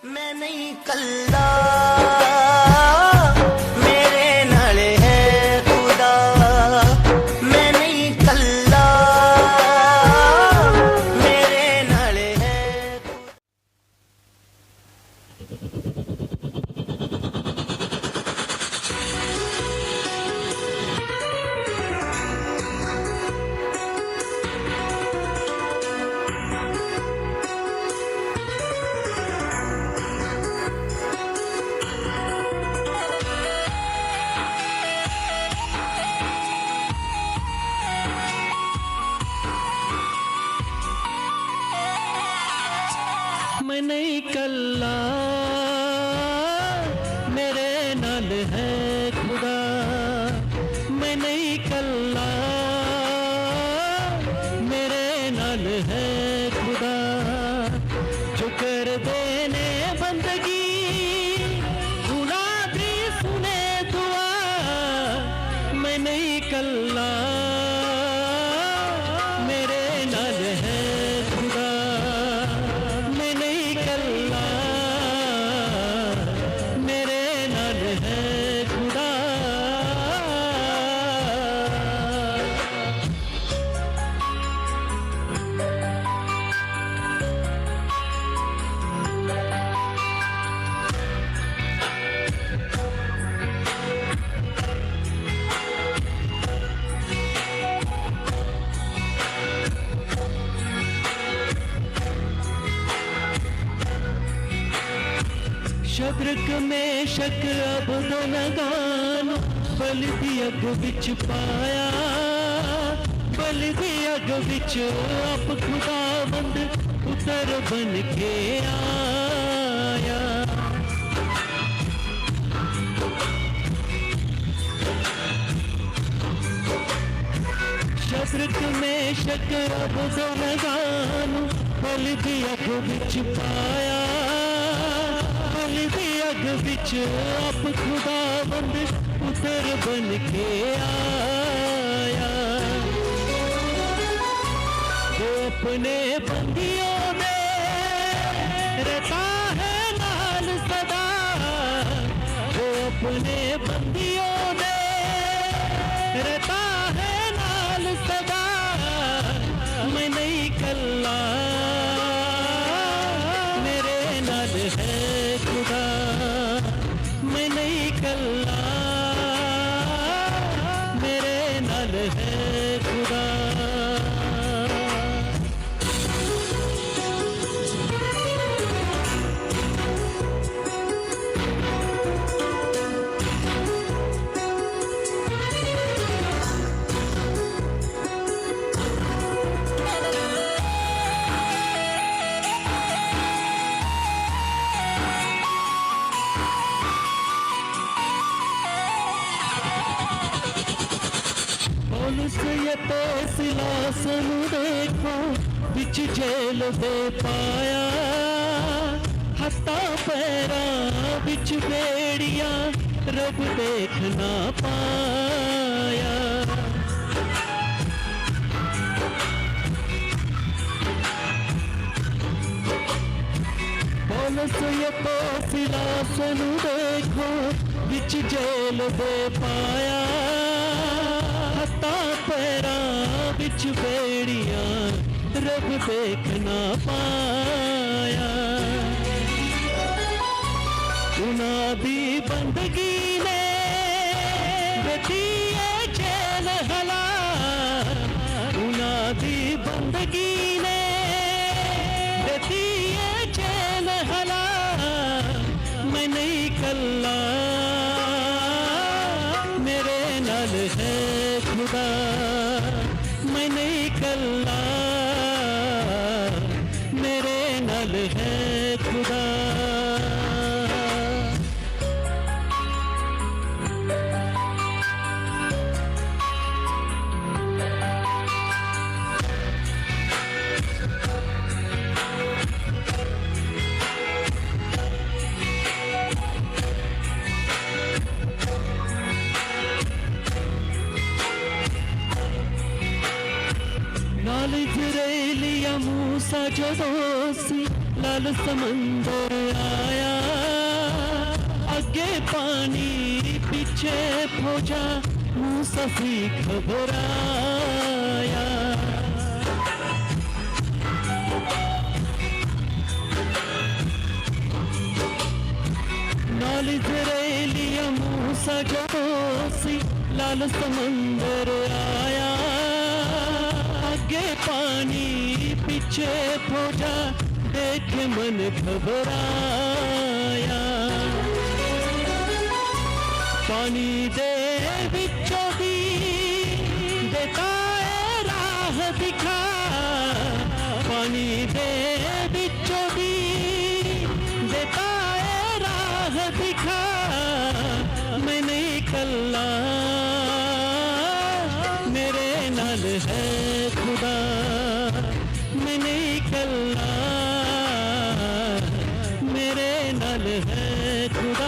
मैं नहीं कल्ला मेरे नाल है खुदा मैं नहीं कल्ला मेरे नाल है मैं नहीं कल्ला मेरे नाल है खुदा मैं नहीं कल्ला मेरे नाल है खुदा जो कर देने बंदगी खुदा भी सुने दुआ मैं नहीं कल्ला मेरे नाल है खुदा मैं नहीं कल्ला मेरे नाल है खुदा शद्रक में शक अब नगान बल दी अग विच पाया बल दी अग विच आप खुदाबंद उतर बन के आया शद्रक में शक अब नगान बल दी अग विच पाया अग विच आप खुदाबंद उतर बन के आया वो अपने बंदियों में रहता है नाल सदा वो अपने बंदियों में रहता है नाल सदा मैं नहीं कल्ला मेरे नाल है खुदा मैं नहीं कल्ला मेरे नाल है खुदा पौलुस ये तो सिलासन देखो बिच जेल दे पाया हत्ता पैरा बिच बेड़िया रब देख ना पाया पौलुस ये तो सिलासन देखो बिच जेल दे पाया पैरा बिच बेड़िया रब देख ना पाया उनादी बंदगी ने बेटी जेल हला उनादी बंदगी ने बेटी जेल हला मैं नहीं कल्ला मेरे नाल है खुदा मैं नहीं कल्ला मेरे नाल है खुदा नाल इजराइलिया मूसा जो दोसी लाल समंदर आया पानी पीछे खोजा मुसफी घबराया। नाली लिया मूसा जोशी लाल समंदर आया। आगे पानी पीछे खोजा देखे मन घबराया। पानी दे बिचो भी देता है राह दिखा। पानी दे बिचो भी देता है राह दिखा। मैं नहीं कल्ला मेरे नाल है खुदा। मैं नहीं कल्ला मेरे नाल है खुदा।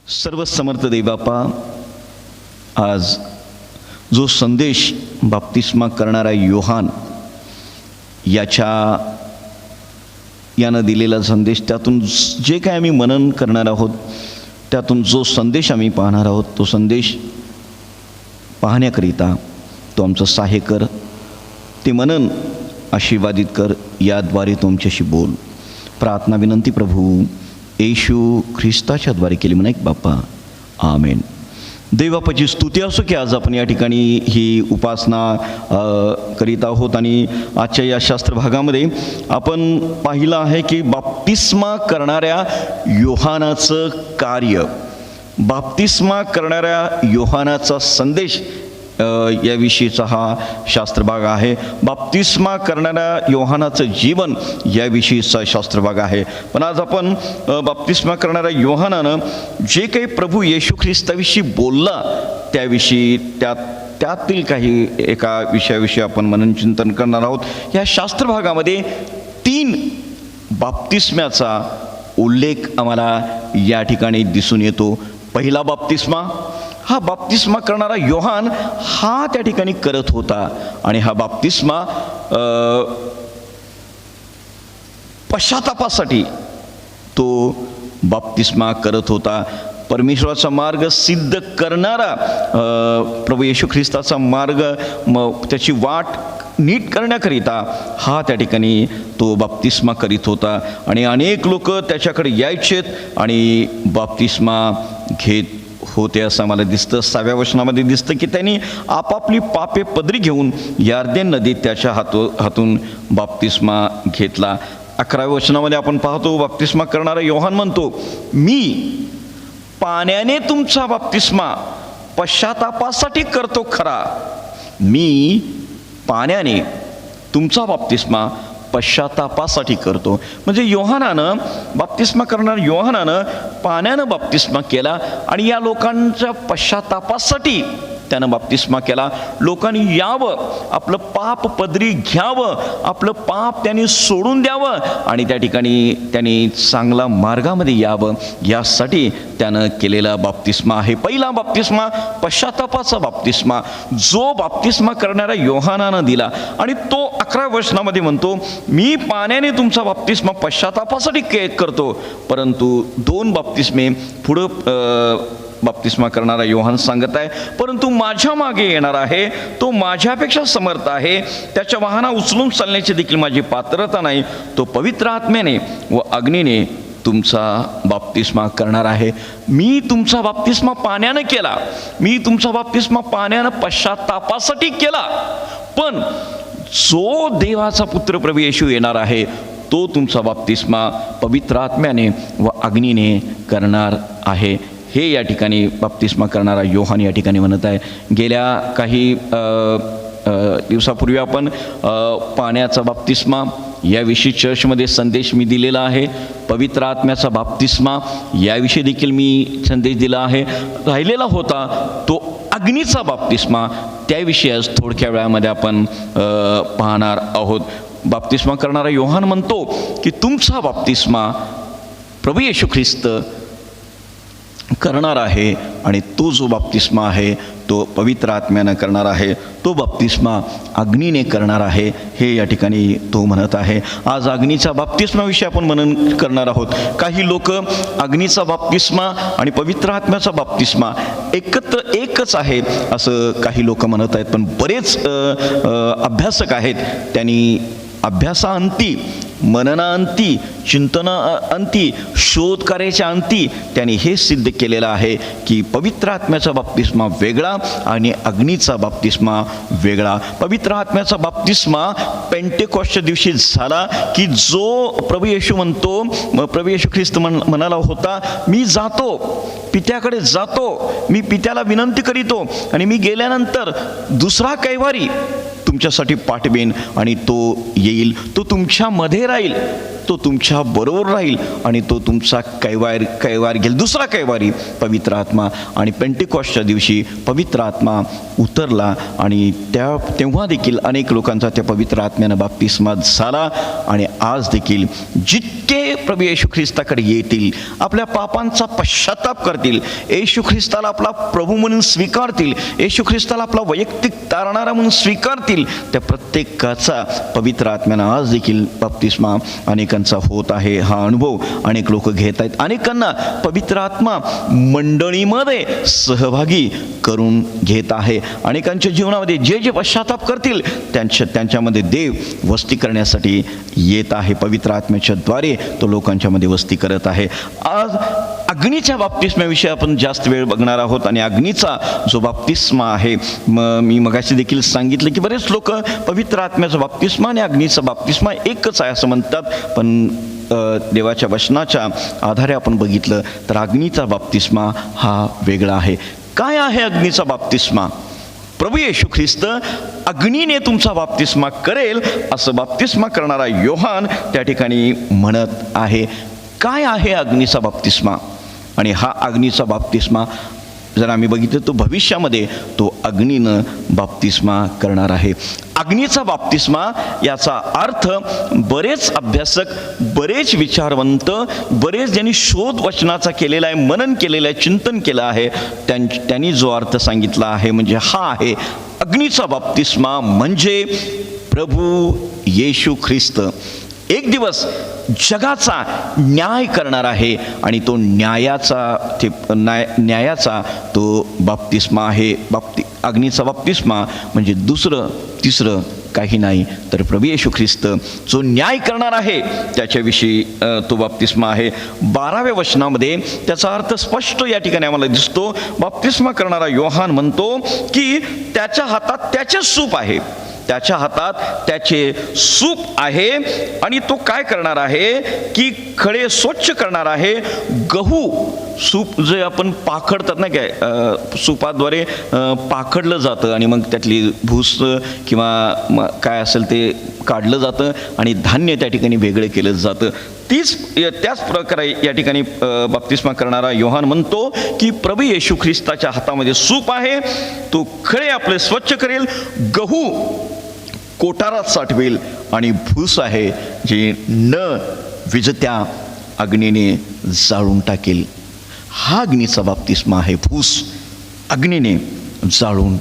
सर्व समर्थ देवबापा, आज जो संदेश बाप्तिस्मा करणारा योहान यानं दिलेला संदेश, त्यातून जे काय आम्ही मनन करणार आहोत, त्यातून जो संदेश आम्ही पाहणार आहोत, तो संदेश पाहण्याकरिता तो आमचं सहाय्य कर. ते मनन आशीर्वादित कर. याद्वारे तो आमच्याशी बोल. प्रार्थना विनंती प्रभू येशू ख्रिस्ताच्या द्वारे केली म्हणा एक बाप्पा. आमेन. देवबापाची स्तुती असो की आज आपण या ठिकाणी ही उपासना करीत आहोत. आणि आजच्या या शास्त्र भागामध्ये आपण पाहिलं आहे की बाप्तिस्मा करणाऱ्या योहानाचं कार्य, बाप्तिस्मा करणाऱ्या योहानाचा संदेश याविषयीचा हा शास्त्रभाग आहे. बाप्तिस्मा करणाऱ्या योहानाचं जीवन याविषयीचा शास्त्रभाग आहे. पण आज आपण बाप्तिस्मा करणाऱ्या योहानानं जे काही प्रभू येशू ख्रिस्ताविषयी बोलला त्याविषयी त्यातील काही एका विषयाविषयी आपण मननचिंतन करणार आहोत. या शास्त्रभागामध्ये 3 बाप्तिस्म्याचा उल्लेख आम्हाला या ठिकाणी दिसून येतो. पहिला बाप्तिस्मा, हा बाप्तिस्मा करणारा योहान हा त्या ठिकाणी करत होता. आणि हा बाप्तिस्मा पश्चातापासाठी तो बाप्तिस्मा करत होता. परमेश्वराचा मार्ग सिद्ध करणारा प्रभू येशू ख्रिस्ताचा मार्ग, त्याची वाट नीट करण्याकरिता हा त्या ठिकाणी तो बाप्तिस्मा करीत होता. आणि अनेक लोक त्याच्याकडे यायचेत आणि बाप्तिस्मा घेत होते असं मला दिसतं. 6व्या वचनामध्ये दिसतं की त्यांनी आपापली पापे पदरी घेऊन यार्देन नदीत त्याच्या हातून बाप्तिस्मा घेतला. 11व्या वचनामध्ये आपण पाहतो बाप्तिस्मा करणारा योहान म्हणतो, मी पाण्याने तुमचा बाप्तिस्मा पश्चातापासाठी करतो खरा. मी पाण्याने तुमचा बाप्तिस्मा पश्चातापासाठी करतो. म्हणजे योहानानं, बाप्तिस्मा करणाऱ्या योहानानं पाण्यानं बाप्तिस्मा केला आणि या लोकांच्या पश्चातापासाठी त्यानं बाप्तिस्मा केला. लोकांनी यावं, आपलं पाप पदरी घ्यावं, आपलं पाप त्यांनी सोडून द्यावं आणि त्या ठिकाणी त्यांनी चांगला मार्गामध्ये यावं, यासाठी त्यानं केलेला बाप्तिस्मा आहे. पहिला बाप्तिस्मा पश्चातापाचा बाप्तिस्मा जो बाप्तिस्मा करणाऱ्या योहानानं दिला. आणि तो 11व्या वचनामध्ये म्हणतो, मी पाण्याने तुमचा बाप्तिस्मा पश्चातापासाठी करतो. परंतु 2 बाप्तिस्मे पुढं बाप्तिस्मा करणारा योहान सांगत आहे, परंतु माझ्या मागे येणार आहे, तो माझ्यापेक्षा समर्थ आहे, त्याच्या वाहना उचलून चालण्याची देखील माझी पात्रता नाही. तो पवित्र आत्म्याने व अग्नीने तुमचा बाप्तिस्मा करणार आहे. मी तुमचा बाप्तिस्मा पाण्यानं केला, मी तुमचा बाप्तिस्मा पाण्यानं पश्चातापासाठी केला, पण जो देवाचा पुत्र प्रभू येशू येणार आहे तो तुमचा बाप्तिस्मा पवित्र आत्म्याने व अग्नीने करणार आहे. हे या ठिकाणी बाप्तिस्मा करणारा योहान या ठिकाणी म्हणत आहे. गेल्या काही दिवसापूर्वी आपण पाण्याचा बाप्तिस्मा याविषयी चर्चमध्ये संदेश मी दिलेला आहे. पवित्र आत्म्याचा बाप्तिस्मा याविषयी देखील मी संदेश दिला आहे. राहिलेला होता तो अग्नीचा बाप्तिस्मा, त्याविषयी आज थोडक्या वेळामध्ये आपण पाहणार आहोत. बाप्तिस्मा करणारा योहान म्हणतो की तुमचा बाप्तिस्मा प्रभू येशू ख्रिस्त करणार आहे आणि तो जो बाप्तिस्मा आहे तो पवित्र आत्म्यानं करणार आहे, तो बाप्तिस्मा अग्नीने करणार आहे, हे या ठिकाणी तो म्हणत आहे. आज अग्नीचा बाप्तिस्माविषयी आपण मनन करणार आहोत. काही लोक अग्नीचा बाप्तिस्मा आणि पवित्र आत्म्याचा बाप्तिस्मा एकच आहे असं काही लोक म्हणत आहेत. पण बरेच अभ्यासक आहेत, त्यांनी अभ्यासाअंती, मननाअंती, चिंतनाअंती, शोध कार्याच्या अंती त्यांनी हे सिद्ध केलेलं आहे की पवित्र आत्म्याचा बाप्तिस्मा वेगळा आणि अग्नीचा बाप्तिस्मा वेगळा. पवित्र आत्म्याचा बाप्तिस्मा पेंटेकॉस्टच्या दिवशी झाला की जो प्रभू येशू म्हणतो, प्रभू येशू ख्रिस्त म्हणाला होता, मी जातो, पित्याकडे जातो, मी पित्याला विनंती करीतो आणि मी गेल्यानंतर दुसरा कैवारी तुमच्यासाठी पाठवेन आणि तो येईल, तो तुमच्यामध्ये राहील, तो तुमच्या बरोबर राहील आणि तो तुमचा कैवार घेईल, दुसरा कैवारी पवित्र आत्मा. आणि पेंटेकॉस्टच्या दिवशी पवित्र आत्मा उतरला आणि तेव्हा देखील अनेक लोकांचा त्या पवित्र आत्म्यानं बाप्तिस्मा झाला. आणि आज देखील जितके प्रभू येशू ख्रिस्ताकडे येतील, आपल्या पापांचा पश्चाताप करतील, येशू ख्रिस्ताला आपला प्रभू म्हणून स्वीकारतील, येशू ख्रिस्ताला आपला वैयक्तिक तारणारा म्हणून स्वीकारतील, त्या प्रत्येकाचा पवित्र आत्म्यानं आज देखील बाप्तिस्मा अनेकांचा होत आहे. हा अनुभव अनेक लोक घेत आहेत. अनेकांना पवित्र आत्मा मंडळीमध्ये सहभागी करून घेत आहे. अनेकांच्या जीवनामध्ये जे जे पश्चाताप करतील त्यांच्यामध्ये देव वस्ती करण्यासाठी येत आहे. पवित्र आत्म्याच्या द्वारे तो लोकांच्यामध्ये वस्ती करत आहे. आज अग्नीच्या बाप्तिस्म्याविषयी आपण जास्त वेळ बघणार आहोत. आणि अग्नीचा जो बाप्तिस्मा आहे, मी मगाशी देखील सांगितलं की बरेच लोक पवित्र आत्म्याचा बाप्तिस्मा आणि अग्नीचा बाप्तिस्मा एकच आहे असं म्हणतात. पण देवाच्या वचनाच्या आधारे आपण बघितलं तर अग्नीचा बाप्तिस्मा हा वेगळा आहे. काय आहे अग्नीचा बाप्तिस्मा? प्रभू येशू ख्रिस्त अग्नीने तुमचा बाप्तिस्मा करेल असं बाप्तिस्मा करणारा योहान त्या ठिकाणी म्हणत आहे. काय आहे अग्नीचा बाप्तिस्मा? आणि हा अग्नीचा बाप्तिस्मा जर आम्ही बघितलं तो भविष्यामध्ये तो अग्नीनं बाप्तिस्मा करणार आहे. अग्नीचा बाप्तिस्मा याचा अर्थ बरेच अभ्यासक, बरेच विचारवंत, बरेच ज्यांनी शोध वचनाचा केलेला आहे, मनन केलेलं आहे, चिंतन केलं आहे, त्यांनी जो अर्थ सांगितला आहे म्हणजे हा आहे, अग्नीचा बाप्तिस्मा म्हणजे प्रभू येशू ख्रिस्त एक दिवस जगाचा न्याय करणार आहे आणि तो न्यायाचा तो बाप्तिस्मा आहे. अग्नीचा बाप्तिस्मा म्हणजे दुसरं तिसरं काही नाही तर प्रभू येशू ख्रिस्त जो न्याय करणार आहे त्याच्याविषयी तो बाप्तिस्मा आहे. 12व्या वचनामध्ये त्याचा अर्थ स्पष्ट या ठिकाणी आम्हाला दिसतो. बाप्तिस्मा करणारा योहान म्हणतो की त्याच्या हातात त्याचे सूप आहे, त्याच्या हातात त्याचे सूप आहे आणि तो काय करणार आहे की खडे स्वच्छ करणार आहे. गहू सूप जे आपण पाखडतात ना, काय सूपाद्वारे पाखडलं जातं आणि मग त्यातली भूस किंवा काय असेल ते काढलं जातं आणि धान्य त्या ठिकाणी वेगळं केलं जातं. त्याच प्रकारे या ठिकाणी बाप्तिस्मा करणारा योहान म्हणतो की प्रभू येशू ख्रिस्ताच्या हातामध्ये सूप आहे, तो खडे आपले स्वच्छ करेल, गहू कोठारात साठवेल आणि भूस आहे जे न विजत्या अग्नीने जाळून टाकेल. हा अग्नीचा बाप्तिस्मा आहे, भूस अग्नीने जाळून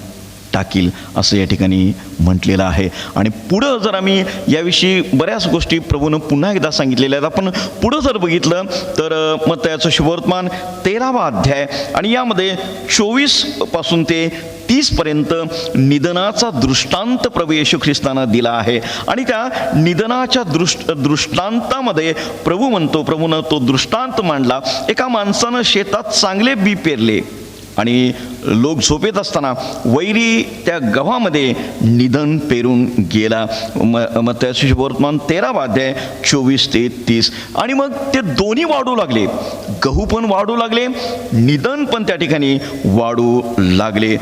टाकील असं या ठिकाणी म्हटलेलं आहे. आणि पुढं जर आम्ही याविषयी बऱ्याच गोष्टी प्रभूनं पुन्हा एकदा सांगितलेल्या आहेत. आपण पुढं जर बघितलं तर मत्तयाचं शुभवर्तमान 13वा अध्याय आणि यामध्ये 24 पासून ते 30 पर्यंत निधनाचा दृष्टांत प्रभू येशू ख्रिस्तानं दिला आहे. आणि त्या निधनाच्या दृष्टांतामध्ये प्रभूनं तो दृष्टांत मांडला. एका माणसानं शेतात चांगले बी पेरले आणि लोक झोपेत असताना वैरी त्या गव्हामध्ये निधन पेरून गेला. मत्तयाचं शुभवर्तमान 13वा अध्याय 24 ते 30. आणि मग ते दोन्ही वाढू लागले, गहू पण वाढू लागले, निधन पण त्या ठिकाणी वाढू लागले.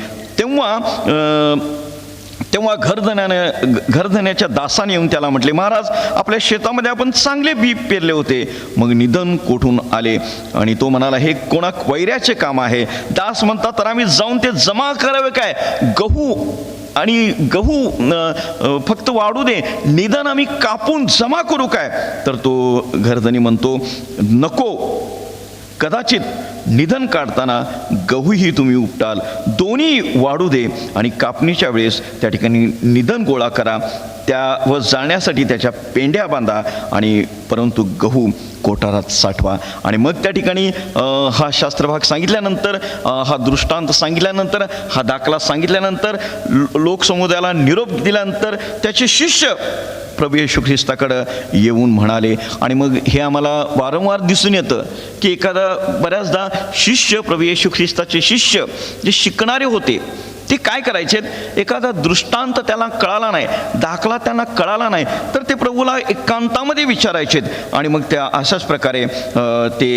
तेव्हा घरधण्याच्या दासाने येऊन त्याला म्हटले, महाराज आपल्या शेतामध्ये आपण चांगले बी पेरले होते, मग निधन कोठून आले? आणि तो म्हणाला, हे कोणा वैऱ्याचे काम आहे. दास म्हणतात, तर आम्ही जाऊन ते जमा करावे काय? गहू फक्त वाढू दे, निधन आम्ही कापून जमा करू काय? तर तो घरधनी म्हणतो, नको, कदाचित निधन काढताना गहूही तुम्ही उपटाल, दोन्ही वाढू दे आणि कापणीच्या वेळेस त्या ठिकाणी निधन गोळा करा, त्या व जाण्यासाठी त्याच्या पेंड्या बांधा आणि परंतु गहू कोठारात साठवा. आणि मग त्या ठिकाणी हा शास्त्रभाग सांगितल्यानंतर, हा दृष्टांत सांगितल्यानंतर, हा दाखला सांगितल्यानंतर, लोकसमुदायाला निरोप दिल्यानंतर त्याचे शिष्य प्रभू येशू ख्रिस्ताकडं येऊन म्हणाले. आणि मग हे आम्हाला वारंवार दिसून येतं की बऱ्याचदा शिष्य, प्रभू येशू ख्रिस्ताचे शिष्य जे शिकणारे होते ते काय करायचे, एखादा दृष्टांत त्याला कळाला नाही, दाखला त्यांना कळाला नाही, तर ते प्रभूला एकांतामध्ये विचारायचे. आणि मग त्या अशाच प्रकारे ते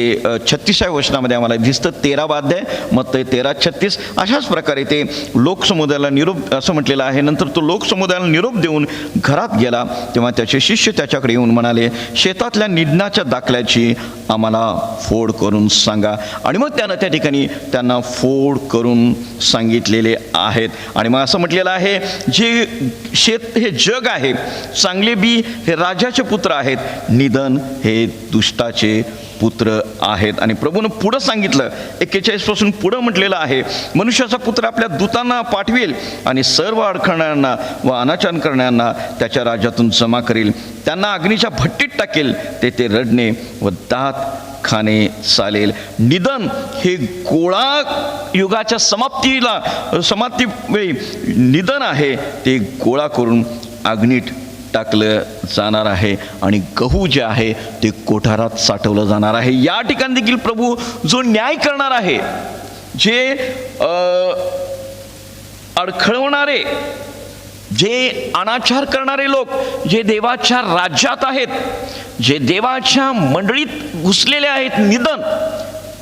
36व्या वचनामध्ये आम्हाला दिसतं, 13वा अध्याय मत्तई 13:36, अशाच प्रकारे ते लोकसमुदायाला निरोप, असं म्हटलेलं आहे. नंतर तो लोकसमुदायाला निरोप देऊन घरात गेला, तेव्हा त्याचे शिष्य त्याच्याकडे येऊन म्हणाले, शेतातल्या निधनाच्या दाखल्याची आम्हाला फोड करून सांगा. आणि मग त्यानं त्या ठिकाणी त्यांना फोड करून सांगितलेले आहेत. आणि मग असं म्हटलेलं आहे, जे शेत हे जग आहे, चांगले बी हे राजाचे पुत्र आहेत, निधन हे दुष्टाचे पुत्र आहेत. आणि प्रभूनं पुढं सांगितलं, 41 पासून पुढं म्हटलेलं आहे, मनुष्याचा पुत्र आपल्या दूतांना पाठवेल आणि सर्व अडखळणाऱ्यांना व अनाचार करणाऱ्यांना त्याच्या राज्यातून जमा करेल, त्यांना अग्नीच्या भट्टीत टाकेल, ते रडणे व दात खाणे चालेल. निधन हे गोळा युगाच्या समाप्ती वेळी निधन आहे ते गोळा करून अग्नीत टाकलं जाणार आहे आणि गहू जे आहे ते कोठारात साठवलं जाणार आहे. या ठिकाणी देखील प्रभू जो न्याय करणार आहे, जे अडखळवणारे, जे अनाचार करणारे लोक, जे देवाच्या राज्यात आहेत, जे देवाच्या मंडळीत घुसलेले आहेत, निधन,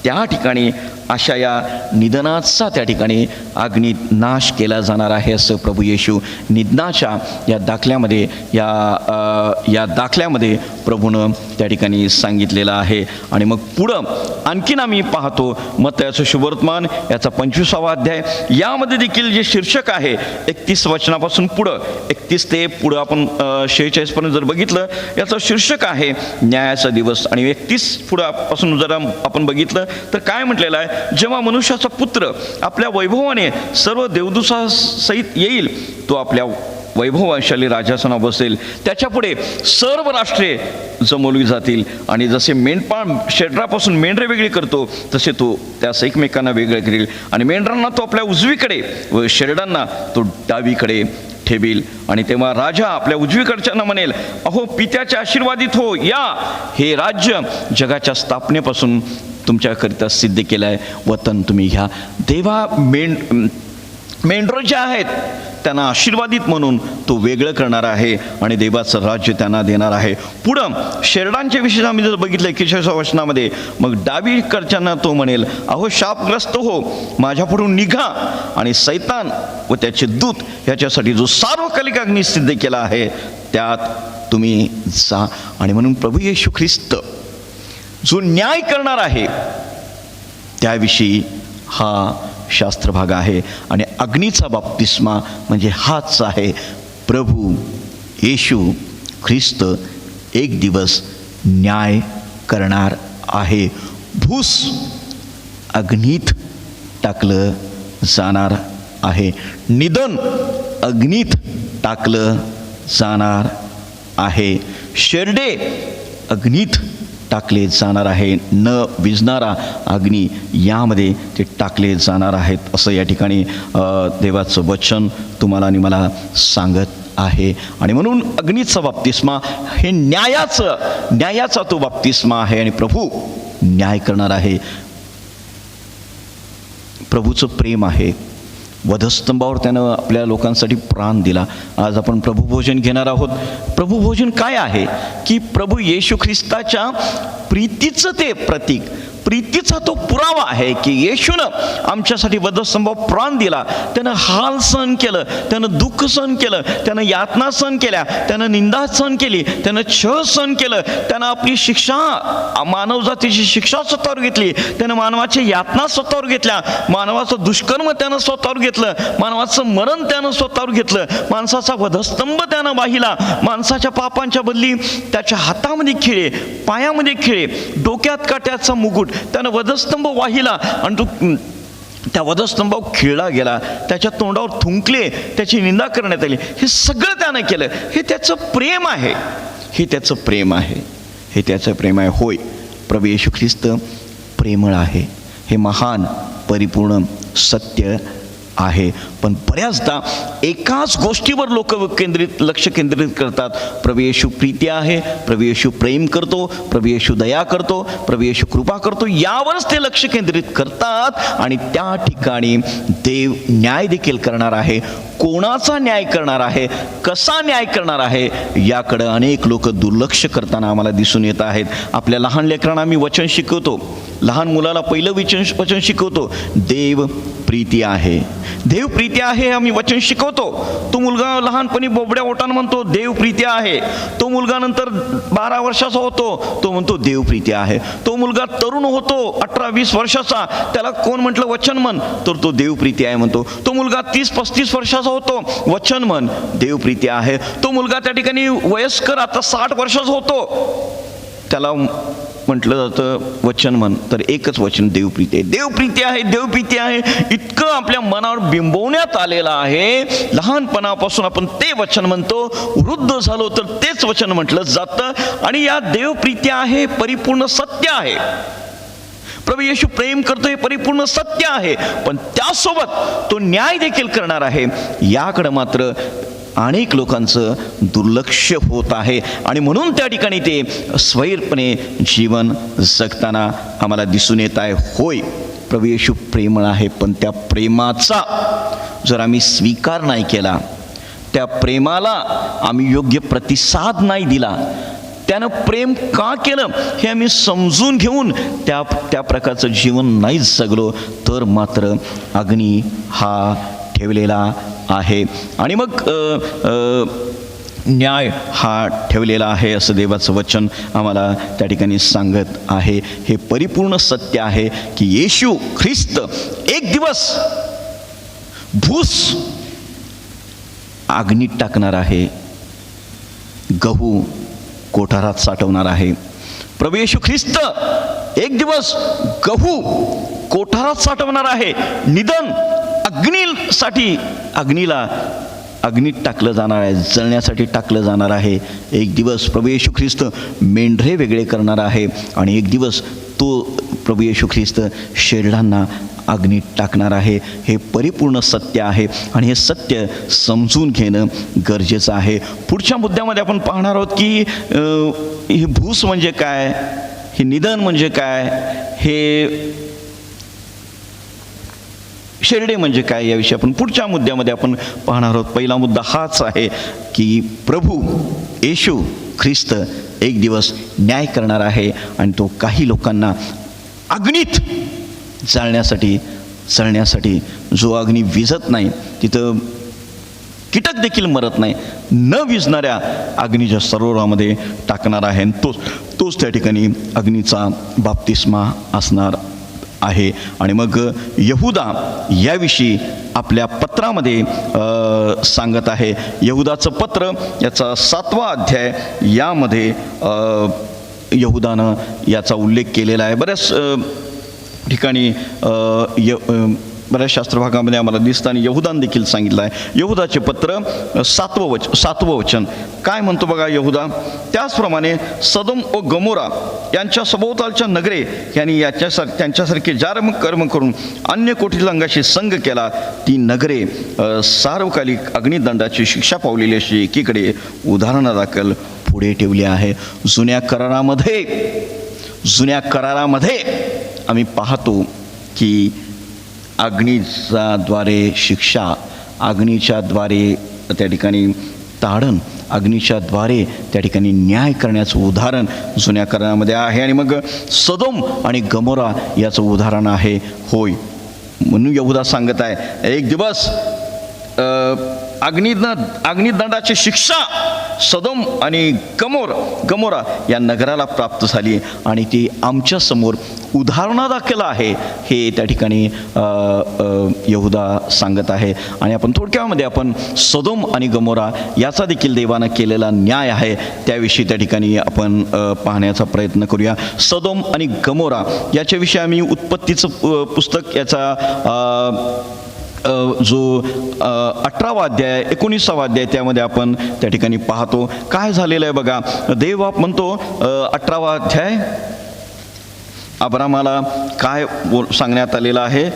त्या ठिकाणी अशा या निधनाचा त्या ठिकाणी अग्नीत नाश केला जाणार आहे, असं प्रभू येशू निधनाच्या या दाखल्यामध्ये या दाखल्यामध्ये प्रभूनं त्या ठिकाणी सांगितलेलं आहे. आणि मग पुढं आणखीन आम्ही पाहतो मत्तयाचं शुभवर्तमान याचा 25वा अध्याय, यामध्ये देखील जे शीर्षक आहे 31 वचनापासून पुढं 31 ते पुढं आपण 46 पर्यंत जर बघितलं, याचं शीर्षक आहे न्यायाचा दिवस. आणि 31 पुढापासून जर आपण बघितलं तर काय म्हटलेलं आहे, जेव्हा मनुष्याचा पुत्र आपल्या वैभवाने सर्व देवदूतांसहित येईल, तो आपल्या वैभवशाली राजासनावर बसेल, त्याच्या पुढे सर्व राष्ट्रे जमवली जातील. आणि जसे मेंढपाळ शेड्रापासून मेंढरे वेगळी करतो, तसे तो त्यास एकमेकांना वेगळे करेल. आणि मेंढरांना तो आपल्या उजवीकडे व शेरडांना तो डावीकडे ठेवील. आणि तेव्हा राजा आपल्या उजवीकडच्यांना म्हणेल, अहो पित्याचे आशीर्वादित हो, या, हे राज्य जगाच्या स्थापनेपासून तुमच्याकरिता सिद्ध केलं आहे, वतन तुम्ही घ्या. देवा मेंढरं जे आहेत त्यांना आशीर्वादित म्हणून तो वेगळं करणार आहे आणि देवाचं राज्य त्यांना देणार आहे. पुढं शेरडांच्या विषयी आम्ही जर बघितलं 41व्या वचनामध्ये, मग डावीकडच्यांना तो म्हणेल, अहो शापग्रस्त हो, माझ्यापुढून निघा आणि सैतान व त्याचे दूत ह्याच्यासाठी जो सार्वकालिक अग्नी सिद्ध केला आहे त्यात तुम्ही जा. आणि म्हणून प्रभू येशू ख्रिस्त जो न्याय करणार आहे त्याविषयी हा शास्त्रभाग आहे. आणि अग्नीचा बाप्तिस्मा म्हणजे हाच आहे, प्रभू येशू ख्रिस्त एक दिवस न्याय करणार आहे. भूस अग्नीत टाकलं जाणार आहे, निधन अग्नीत टाकलं जाणार आहे, शेरडे अग्नीत टाकले जाणार आहे, न विझणारा अग्नी यामध्ये ते टाकले जाणार आहेत, असं या ठिकाणी देवाचं वचन तुम्हाला आणि मला सांगत आहे. आणि म्हणून अग्नीचा बाप्तिस्मा हे न्यायाचा तो बाप्तिस्मा आहे. आणि प्रभू न्याय करणार आहे. प्रभूचं प्रेम आहे, वधस्तंभावर त्यानं आपल्या लोकांसाठी प्राण दिला. आज आपण प्रभुभोजन घेणार आहोत. प्रभुभोजन काय आहे की प्रभू येशू ख्रिस्ताच्या प्रीतीचं ते प्रतीक, प्रीतीचा तो पुरावा आहे की येशूनं आमच्यासाठी वधस्तंभावर प्राण दिला. त्यानं हाल सहन केलं, त्यानं दुःख सहन केलं, त्यानं यातना सहन केल्या, त्यानं निंदा सहन केली, त्यानं छळ सहन केलं, त्यानं आपली शिक्षा, मानवजातीची शिक्षा स्वतःवर घेतली, त्यानं मानवाच्या यातना स्वतःवर घेतल्या, मानवाचं दुष्कर्म त्यानं स्वतःवर घेतलं, मानवाचं मरण त्यानं स्वतःवर घेतलं, माणसाचा वधस्तंभ त्यानं वाहिला, माणसाच्या पापांच्या बदली त्याच्या हातामध्ये खिळे, पायामध्ये खिळे, डोक्यात काट्याचा मुकुट, त्यानं वधस्तंभ वाहिला आणि तो त्या वधस्तंभावर खिळला गेला, त्याच्या तोंडावर थुंकले, त्याची निंदा करण्यात आली. हे सगळं त्यानं केलं. हे त्याचं प्रेम आहे, हे त्याचं प्रेम आहे, हे त्याचं प्रेम आहे. होय, प्रभू येशू ख्रिस्त प्रेमळ आहे, हे महान परिपूर्ण सत्य आहे. पण बऱ्याचदा एकाच गोष्टीवर लोक लक्ष केंद्रित करतात. प्रभू येशू प्रीती आहे, प्रभू येशू प्रेम करतो, प्रभू येशू दया करतो, प्रभू येशू कृपा करतो, यावरच ते लक्ष केंद्रित करतात. आणि त्या ठिकाणी देव न्याय देखील करणार आहे. कोणाचा न्याय करणार आहे, कसा न्याय करणार आहे, याकडं अनेक लोक दुर्लक्ष करताना आम्हाला दिसून येत आहेत. आपल्या लहान लेकरांना आम्ही वचन शिकवतो, लहान मुलाला पहिलं वचन शिकवतो, देव प्रीती आहे, देव प्रीती आहे, आम्ही वचन शिकवतो. तो मुलगा लहानपणी बोबड्या ओठानं म्हणतो देव प्रीती आहे. तो मुलगा नंतर 12 वर्षाचा होतो, तो म्हणतो देव प्रीती आहे. तो मुलगा तरुण होतो 18-20 वर्षाचा, त्याला कोण म्हटलं वचन म्हण, तर तो देव प्रीती आहे म्हणतो. तो मुलगा 30-35 वर्षाचा होतो, वचन म्हण, देव प्रीती आहे. तो मुलगा त्या ठिकाणी वयस्कर आता 60 वर्षाचा होतो, त्याला म्हटलं जातं वचन म्हण, तर एकच वचन देव प्रीती आहे, देव प्रीती आहे, देव प्रीती आहे. इतकं आपल्या मनावर बिंबवण्यात आलेलं आहे. लहानपणापासून आपण ते वचन म्हणतो, वृद्ध झालो तर तेच वचन म्हटलं जातं. आणि या देव प्रीती आहे परिपूर्ण सत्य आहे. प्रभू येशू प्रेम करतो हे परिपूर्ण सत्य आहे, पण त्यासोबत तो न्याय देखील करणार आहे. याकडे मात्र अनेक लोकांचं दुर्लक्ष होत आहे. आणि म्हणून त्या ठिकाणी ते स्वैरपणे जीवन जगताना आम्हाला दिसून येत आहे. होय, प्रभू येशू प्रेमळ आहे, पण त्या प्रेमाचा जर आम्ही स्वीकार नाही केला, त्या प्रेमाला आम्ही योग्य प्रतिसाद नाही दिला, त्यानं प्रेम का केलं हे आम्ही समजून घेऊन त्या प्रकारचं जीवन नाही जगलो, तर मात्र अग्नी हा ठेवलेला आहे. आणि मग न्याय हा ठेवलेला आहे असं देवाचं वचन आम्हाला त्या ठिकाणी सांगत आहे. हे परिपूर्ण सत्य आहे की येशू ख्रिस्त एक दिवस भूस अग्नीत टाकणार आहे, गहू कोठारात साठवणार आहे. प्रभू येशू ख्रिस्त एक दिवस गहू कोठारात साठवणार आहे. निधन अग्नीसाठी, अग्नीत टाकलं जाणार आहे, जळण्यासाठी टाकलं जाणार आहे. एक दिवस प्रभू येशू ख्रिस्त मेंढरे वेगळे करणार आहे आणि एक दिवस तो प्रभू येशू ख्रिस्त शेरडांना अग्नीत टाकणार आहे. हे परिपूर्ण सत्य आहे आणि हे सत्य समजून घेणं गरजेचं आहे. पुढच्या मुद्द्यामध्ये आपण पाहणार आहोत की हे भूस म्हणजे काय, हे निधन म्हणजे काय, हे शेरडे म्हणजे काय, याविषयी आपण पुढच्या मुद्द्यामध्ये आपण पाहणार आहोत. पहिला मुद्दा हाच आहे की प्रभू येशू ख्रिस्त एक दिवस न्याय करणार आहे आणि तो काही लोकांना अग्नीत जळण्यासाठी जो अग्नी विझत नाही, तिथं कीटक देखील मरत नाही, न विझणाऱ्या अग्नीच्या सरोवरामध्ये टाकणार आहे. तोच त्या ठिकाणी अग्नीचा बाप्तिस्मा असणार आहे. आणि मग यहुदा याविषयी आपल्या पत्रामध्ये सांगत आहे. यहुदाचं पत्र याचा 7वा अध्याय, यामध्ये यहुदानं याचा उल्लेख केलेला आहे. बऱ्याच ठिकाणी बऱ्याच शास्त्रभागामध्ये आम्हाला दिसतं आणि यहुदान देखील सांगितलं आहे. यहुदाचे पत्र 7वं वचन काय म्हणतो बघा यहुदा. त्याचप्रमाणे सदोम व गमोरा यांच्या सभोवतालच्या नगरे यांनी त्यांच्यासारखे कर्म करून अन्य कोटी अंगाशी संग केला. ती नगरे सार्वकालिक अग्निदंडाची शिक्षा पावलेली अशी एकीकडे उदाहरणादाखल पुढे ठेवली आहे. जुन्या करारामध्ये आम्ही पाहतो की अग्नीच्या द्वारे शिक्षा, अग्नीच्या द्वारे त्या ठिकाणी ताडण, अग्नीच्या द्वारे त्या ठिकाणी न्याय करण्याचं उदाहरण जुन्या करारामध्ये आहे. आणि मग सदोम आणि गमोरा याचं उदाहरण आहे. होय, म्हणून यहुदा सांगत आहे एक दिवस अग्निदंडाची शिक्षा सदोम आणि गमोरा या नगराला प्राप्त झाली आणि ती आमच्या समोर उदाहरणादाखल आहे हे त्या ठिकाणी यहुदा सांगत आहे. आणि आपण थोडक्यामध्ये आपण सदोम आणि गमोरा याचा देखील देवानं केलेला न्याय आहे त्याविषयी त्या ठिकाणी आपण पाहण्याचा प्रयत्न करूया. सदोम आणि गमोरा याच्याविषयी आम्ही उत्पत्तीचं पुस्तक याचा जो 18वा अध्याय 19वा अध्याय त्यामध्ये आपण त्या ठिकाणी पाहतो काय झालेलं आहे बघा. देव म्हणतो 18वा अध्याय अब्रामाला काय सांगण्यात आलेलं आहे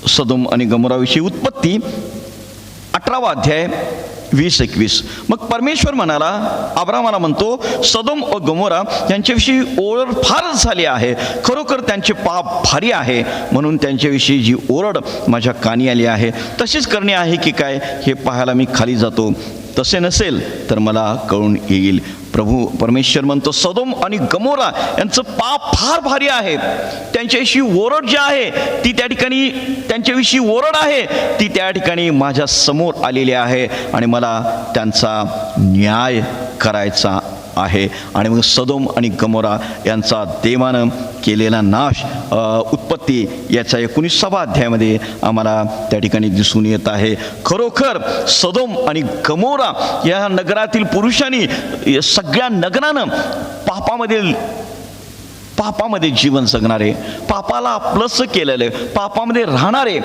सदोम आणि गमोराविषयी. उत्पत्ती 18वा अध्याय 20-21. मग परमेश्वर म्हणाला अब्रामाला म्हणतो सदोम व गमोरा यांच्याविषयी ओरड फारच झाली आहे. खरोखर त्यांचे पाप भारी आहे म्हणून त्यांच्याविषयी जी ओरड माझ्या कानी आली आहे तशीच करणे आहे की काय हे पाहायला मी खाली जातो. तसे नसेल तर मला कळून येईल. प्रभू परमेश्वर म्हणतो सदोम आणि गमोरा यांचं पाप फार भारी आहे. त्यांच्याविषयी ओरड जी आहे ती त्या ठिकाणी त्यांच्याविषयी ओरड आहे ती त्या ठिकाणी माझ्या समोर आलेली आहे आणि मला त्यांचा न्याय करायचा आहे. आणि मग सदोम आणि गमोरा यांचा देवानं केलेला नाश उत्पत्ती याच्या 19वा अध्यायामध्ये आम्हाला त्या ठिकाणी दिसून येत आहे. खरोखर सदोम आणि गमोरा या नगरातील पुरुषांनी सगळ्या नगरानं पापामध्ये जीवन जगणारे, पापाला आपलंसं केलेले, पापामध्ये राहणारे,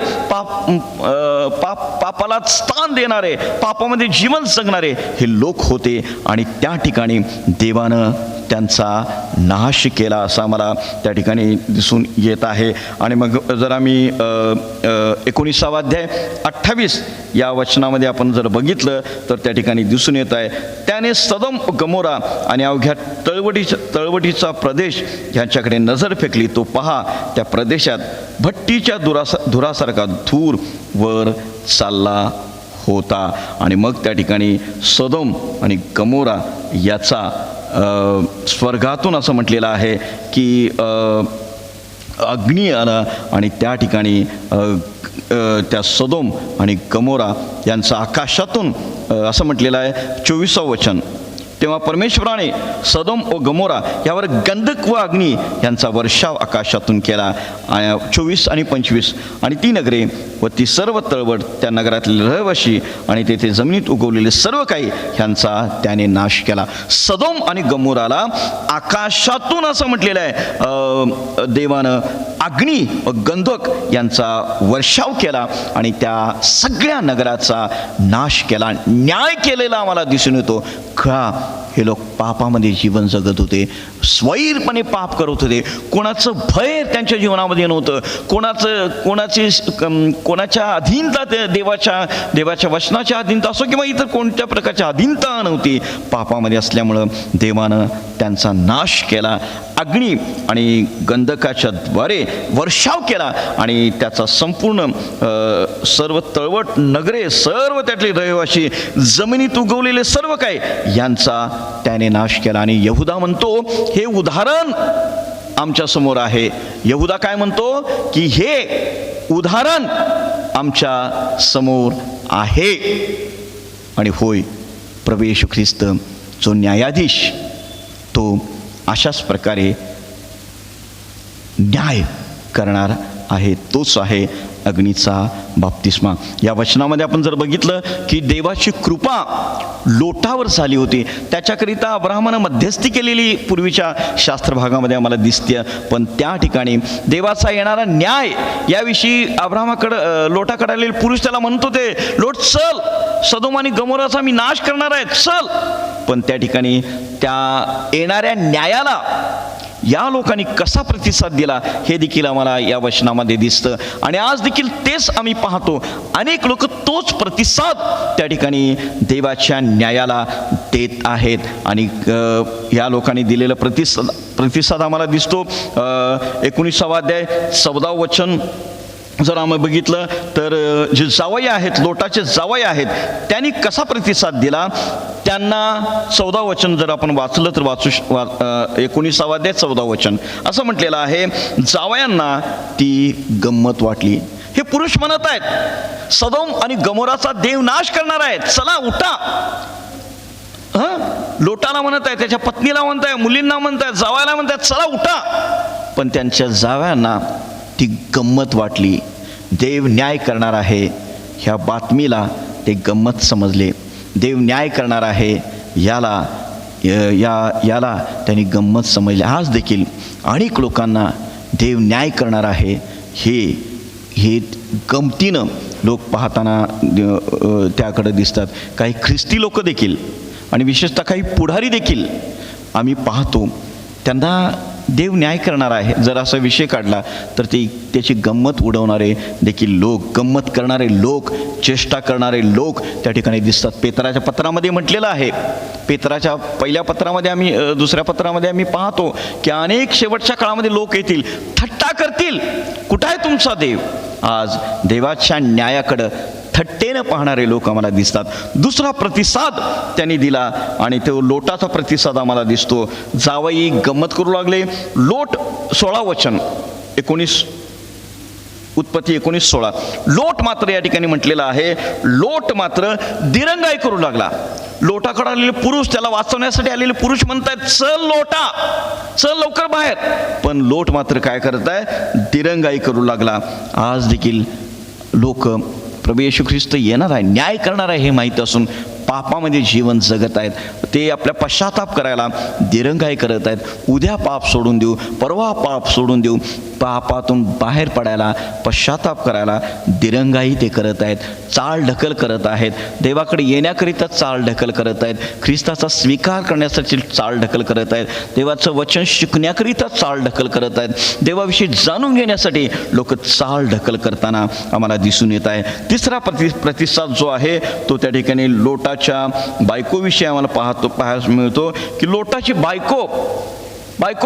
पापाला स्थान देणारे, पापामध्ये जीवन जगणारे हे लोक होते आणि त्या ठिकाणी देवानं त्यांचा नाश केला असं मला त्या ठिकाणी दिसून येत आहे. आणि मग जर आम्ही 19वा अध्याय 28 या वचनामध्ये आपण जर बघितलं तर त्या ठिकाणी दिसून येत आहे त्याने सदोम गमोरा आणि अवघ्या तळवटीचा प्रदेश ह्यांच्याकडे नजर फेकली. तो पहा त्या प्रदेशात भट्टीच्या धुरासारखा धूर वर चालला होता. आणि मग त्या ठिकाणी सदोम आणि गमोरा याचा स्वर्गातून असं म्हटलेलं आहे की अग्नी आला आणि त्या ठिकाणी त्या सदोम आणि गमोरा यांचं आकाशातून असं म्हटलेलं आहे 24वं वचन. तेव्हा परमेश्वराने सदोम व गमोरा यावर गंधक व अग्नी यांचा वर्षाव आकाशातून केला. 24 आणि 25. आणि ती नगरे व ती सर्व तळवट त्या नगरातील रहिवाशी आणि तेथे जमिनीत उगवलेले सर्व काही ह्यांचा त्याने नाश केला. सदोम आणि गमोराला आकाशातून असं म्हटलेलं आहे देवानं अग्नी व गंधक यांचा वर्षाव केला आणि त्या सगळ्या नगराचा नाश केला. न्याय केलेला आम्हाला दिसून येतो. का हे लोक पापामध्ये जीवन जगत होते, स्वैरपणे पाप करत होते. कोणाचं भय त्यांच्या जीवनामध्ये नव्हतं, कोणाच्या अधीनता देवाच्या वचनाच्या अधीनता असो किंवा इतर कोणत्या प्रकारच्या अधीनता नव्हती. पापामध्ये असल्यामुळं देवानं त्यांचा नाश केला. अग्नी आणि गंधकाच्या द्वारे वर्षाव केला आणि त्याचा संपूर्ण सर्व तळवट नगरे, सर्व त्यातले रहिवाशी, जमिनीत उगवलेले सर्व काही यांचा त्याने नाश केला. आणि यहुदा म्हणतो हे उदाहरण आमच्या समोर आहे. यहुदा काय म्हणतो की हे उदाहरण आमच्या समोर आहे. आणि होय, प्रभू येशू ख्रिस्त जो न्यायाधीश तो अशाच प्रकारे न्याय करणार आहे. तोच आहे अग्नीचा बाप्तिस्मा. या वचनामध्ये आपण जर बघितलं की देवाची कृपा लोटावर झाली होती. त्याच्याकरिता अब्राहमानं मध्यस्थी केलेली पूर्वीच्या शास्त्र भागामध्ये आम्हाला दिसते. पण त्या ठिकाणी देवाचा येणारा न्याय याविषयी लोटाकडे आलेले पुरुष त्याला म्हणत होते, लोट चल, सदोम आणि गमोराचा मी नाश करणार आहे, चल. पण त्या ठिकाणी त्या येणाऱ्या न्यायाला या लोकांनी कसा प्रतिसाद दिला हे देखील आम्हाला या वचनामध्ये दिसतं. आणि आज देखील तेच आम्ही पाहतो. अनेक लोक तोच प्रतिसाद त्या ठिकाणी देवाच्या न्यायाला देत आहेत. आणि या लोकांनी दिलेला प्रतिसाद आम्हाला दिसतो. 19वा अध्याय 14 वचन जर आम्ही बघितलं तर जे जावई आहेत, लोटाचे जावई आहेत, त्यांनी कसा प्रतिसाद दिला त्यांना 14 वचन जर आपण वाचलं तर 19वा अध्याय 14 वचन असं म्हटलेलं आहे, जावयांना ती गंमत वाटली. हे पुरुष म्हणत आहेत सदोम आणि गमोराचा देव नाश करणार आहे, चला उठा. लोटाला म्हणत आहे, त्याच्या पत्नीला म्हणत आहे, मुलींना म्हणत आहे, जावयाला म्हणत आहे, चला उठा. पण त्यांच्या जाव्यांना ती गंमत वाटली. देव न्याय करणार आहे ह्या बातमीला ते गंमत समजले. देव न्याय करणार आहे याला त्यांनी गंमत समजले. आज देखील अनेक लोकांना देव न्याय करणार आहे हे गमतीनं लोक पाहताना त्याकडे दिसतात. काही ख्रिस्ती लोक देखील आणि विशेषतः काही पुढारी देखील आम्ही पाहतो, त्यांना देव न्याय करणार आहे जर असा विषय काढला तर त्याची गंमत उडवणारे देखील लोक, गंमत करणारे लोक, चेष्टा करणारे लोक त्या ठिकाणी दिसतात. पेत्राच्या पत्रामध्ये म्हटलेलं आहे, पेत्राच्या पहिल्या पत्रामध्ये दुसऱ्या पत्रामध्ये आम्ही पाहतो की अनेक शेवटच्या काळामध्ये लोक येतील, थट्टा करतील, कुठं आहे तुमचा देव. आज देवाच्या न्यायाकडं थट्टेनं पाहणारे लोक आम्हाला दिसतात. दुसरा प्रतिसाद त्यांनी दिला आणि तो लोटाचा प्रतिसाद आम्हाला दिसतो. जावई गंमत करू लागले. लोट 16 वचन 19 उत्पत्ती 19:16. लोट मात्र या ठिकाणी म्हटलेलं आहे, लोट मात्र दिरंगाई करू लागला. लोटाकडे आलेले पुरुष, त्याला वाचवण्यासाठी आलेले पुरुष म्हणतायत चल लोटा, चल लवकर बाहेर, पण लोट मात्र काय करत आहे, दिरंगाई करू लागला. आज देखील लोक प्रभू येशू ख्रिस्त येणार आहे, न्याय करणार आहे हे माहीत असून पापामध्ये जीवन जगत आहेत. ते आपल्या पश्चाताप करायला दिरंगाई करत आहेत. उद्या पाप सोडून देऊ, परवा पाप सोडून देऊ, पापातून बाहेर पडायला, पश्चाताप करायला दिरंगाई ते करत आहेत. चाल ढकल करत आहेत. देवाकडे येण्याकरिता चाल ढकल करत आहेत. ख्रिस्ताचा स्वीकार करण्यासाठी चाल ढकल करत आहेत. देवाचं वचन शिकण्याकरिता चाल ढकल करत आहेत. देवाविषयी जाणून घेण्यासाठी लोक चाल ढकल करताना आम्हाला दिसून येत आहे. तिसरा प्रतिसाद जो आहे तो त्या ठिकाणी लोटाच्या बायकोविषयी आम्हाला पाहायला मिळतो की लोटाची बायको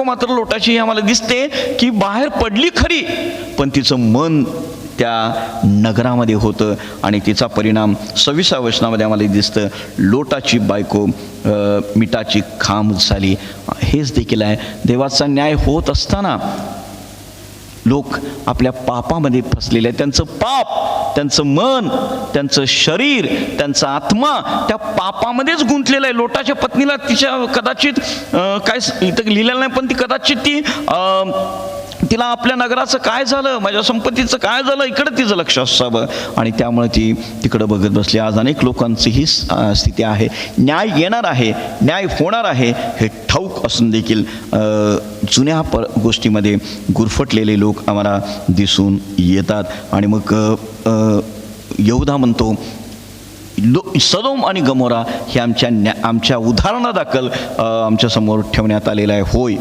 मात्र लोटाची आम्हाला दिसते की बाहेर पडली खरी, पण तिचं मन त्या नगरामध्ये होतं आणि तिचा परिणाम 26व्या वचनामध्ये आम्हाला दिसतं. लोटाची बायको मिठाची खांब झाली. हेच देखील आहे, देवाचा न्याय होत असताना लोक आपल्या पापामध्ये फसलेले आहेत. त्यांचं पाप, त्यांचं मन, त्यांचं शरीर, त्यांचा आत्मा त्या पापामध्येच गुंतलेलं आहे. लोटाच्या पत्नीला तिच्या कदाचित काय इथं लिहिलेलं नाही, पण ती कदाचित तिला आपल्या नगराचं काय झालं, माझ्या संपत्तीचं काय झालं, इकडं तिचं लक्ष असावं आणि त्यामुळे ती तिकडं बघत बसली. आज अनेक लोकांची ही स्थिती आहे. न्याय येणार आहे, न्याय होणार आहे हे ठाऊक असून देखील जुन्या गोष्टीमध्ये गुरफटलेले लोक आम्हाला दिसून येतात. आणि मग यहूदा म्हणतो सदोम आणि गमोरा हे आमच्या उदाहरणादाखल आमच्या समोर ठेवण्यात आलेलं आहे. होय,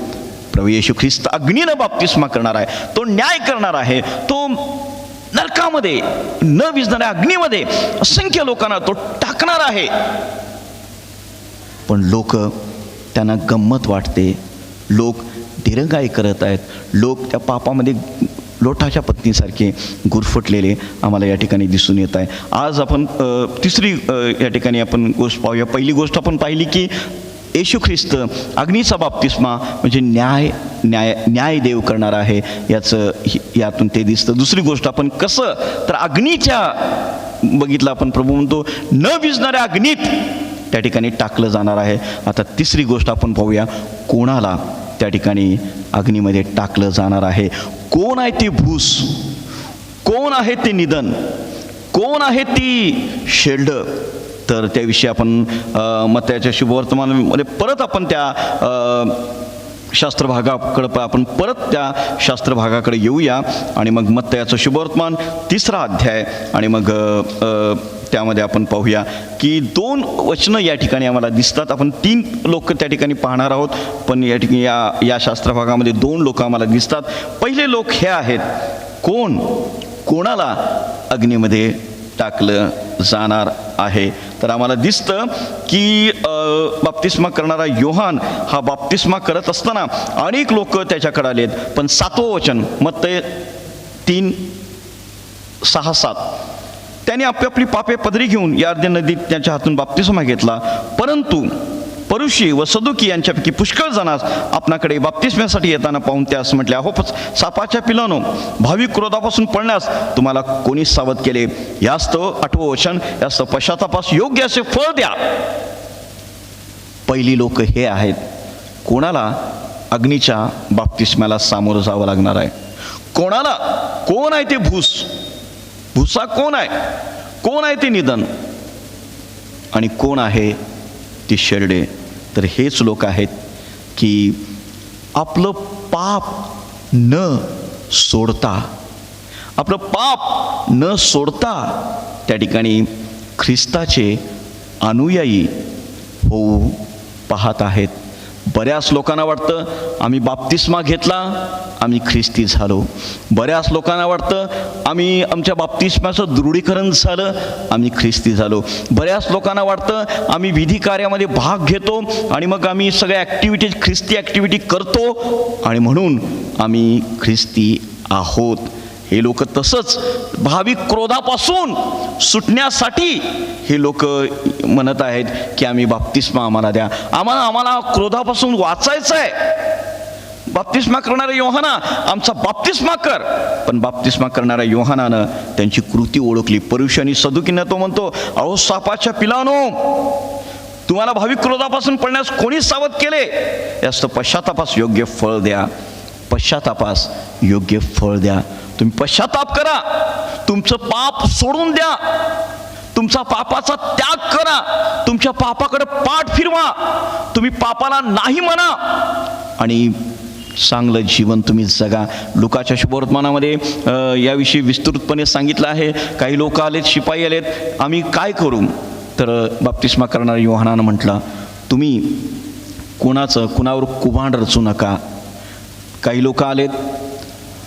प्रभू येशू ख्रिस्त अग्नीनं बाप्तिस्मा करणार आहे, तो न्याय करणार आहे, तो नरकामध्ये न विझणाऱ्या अग्नीमध्ये असंख्य लोकांना तो टाकणार आहे. पण लोक त्यांना गंमत वाटते, लोक दिरंगाई करत आहेत, लोक त्या पापामध्ये लोटाच्या पत्नीसारखे गुरफटलेले आम्हाला या ठिकाणी दिसून येत आहे. आज आपण तिसरी या ठिकाणी आपण गोष्ट पाहूया. पहिली गोष्ट आपण पाहिली की येशू ख्रिस्त अग्नीचा बाप्तिस्मा म्हणजे न्याय देव करणार आहे, यातून ते दिसतं. दुसरी गोष्ट आपण कसं तर अग्नीच्या बघितलं आपण, प्रभू म्हणतो न विझणाऱ्या अग्नीत त्या ठिकाणी टाकलं जाणार आहे. आता तिसरी गोष्ट आपण पाहूया, कोणाला त्या ठिकाणी अग्नीमध्ये टाकलं जाणार आहे. कोण आहे ती भूस, कोण आहे ते निधन, कोण आहे ती शेल्ड. तर त्याविषयी आपण मत्याच्या शुभवर्तमानामध्ये परत आपण त्या शास्त्रभागाकडं आपण परत त्या शास्त्रभागाकडे येऊया आणि मग मत्तयाचं शुभवर्तमान 3रा अध्याय आणि मग त्यामध्ये आपण पाहूया की 2 वचनं या ठिकाणी आम्हाला दिसतात. आपण 3 लोक त्या ठिकाणी पाहणार आहोत, पण या ठिकाणी या शास्त्रभागामध्ये 2 लोक आम्हाला दिसतात. पहिले लोक हे आहेत, कोणाला अग्नीमध्ये टाकलं जाणार आहे. तर आम्हाला दिसतं की बाप्तिस्मा करणारा योहान हा बाप्तिस्मा करत असताना अनेक लोक त्याच्याकडे आलेत, पण 7वं वचन मत्तय 3:6-7 त्याने आपली पापे पदरी घेऊन यार्दन नदीत त्यांच्या हातून बाप्तिस्मा घेतला. परंतु परुषी व सदुकी यांच्यापैकी पुष्कळ जणांस आपणाकडे बाप्तिस्म्यासाठी येताना पाहून त्यास म्हटले, अहो सापाच्या पिलानो, भावी क्रोधापासून पळण्यास तुम्हाला कोणी सावध केले. यास्तव 8वं वचन, यास्तव पश्चातापास योग्य असे फळ द्या. पहिली लोक हे आहेत, कोणाला अग्नीच्या बाप्तिस्म्याला सामोरं जावं लागणार आहे. कोणाला? कोण आहे ते भुसा कोण आहे? कोण आहे ते निधन? आणि कोण आहे ती शेरडे? तर हेच लोक आहेत की आपलं पाप न सोडता त्या ठिकाणी ख्रिस्ताचे अनुयायी होऊ पाहत आहेत. बऱ्याच लोकांना वाटतं आम्ही बाप्तिस्मा घेतला, आम्ही ख्रिस्ती झालो. बऱ्याच लोकांना वाटतं आमच्या बाप्तिस्म्याचं दृढीकरण झालं, आम्ही ख्रिस्ती झालो. बऱ्याच लोकांना वाटतं आम्ही विधी कार्यामध्ये भाग घेतो आणि मग आम्ही सगळ्या ॲक्टिव्हिटीज ख्रिस्ती ॲक्टिव्हिटी करतो आणि म्हणून आम्ही ख्रिस्ती आहोत. हे लोक तसंच भाविक क्रोधापासून सुटण्यासाठी हे लोक म्हणत आहेत की आम्ही बाप्तिस्मा आम्हाला द्या, आम्हाला क्रोधापासून वाचायचं आहे. बाप्तिस्मा करणारा योहाना आमचा बाप्तिस्मा कर. पण बाप्तिस्मा करणाऱ्या योहानानं त्यांची कृती ओळखली. परुष आणि सदुकींना तो म्हणतो, अहो सापाच्या पिलानो, तुम्हाला भाविक क्रोधापासून पडण्यास कोणी सावध केले? यास्त पश्चातापास योग्य फळ द्या. पश्चातापास योग्य फळ द्या. तुम्ही पश्चाताप करा, तुमचं पाप सोडून द्या, तुमचा पापाचा त्याग करा, तुमच्या पापाकडे पाठ फिरवा, तुम्ही पापाला नाही म्हणा आणि चांगलं जीवन तुम्ही जगा. लुकाच्या शुभवर्तमानामध्ये याविषयी विस्तृतपणे सांगितलं आहे. काही लोक आलेत, शिपाई आलेत, आम्ही काय करू? तर बाप्तिस्मा करणाऱ्या योहानानं म्हटलं, तुम्ही कुणावर कुभांड रचू नका. काही लोक आलेत,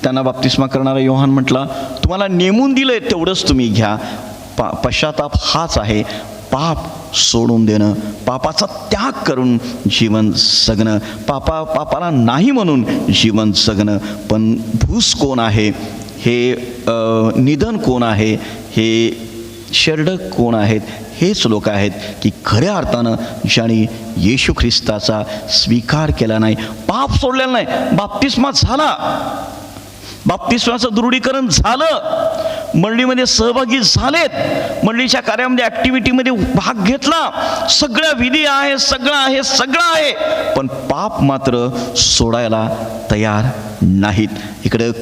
त्यांना बाप्तिस्मा करणारा योहान म्हटला, तुम्हाला नेमून दिलंय तेवढंच तुम्ही घ्या. पश्चाताप हाच आहे, पाप सोडून देणं, पापाचा त्याग करून जीवन जगणं, पापाला नाही म्हणून जीवन जगणं. पण भूस कोण आहे? हे निधन कोण आहे? हे शेरडक कोण आहेत? हेच लोक आहेत की खऱ्या अर्थानं ज्याने येशू ख्रिस्ताचा स्वीकार केला नाही, पाप सोडलेला नाही, बाप्तिस्मा झाला, बाप्तिस्माचं दृढीकरण झालं, मंडळीमध्ये सहभागी झालेत, मंडळीच्या कार्यामध्ये ॲक्टिव्हिटीमध्ये भाग घेतला, सगळ्या विधी आहे, सगळं आहे, पण पाप मात्र सोडायला तयार नाहीत. इकडं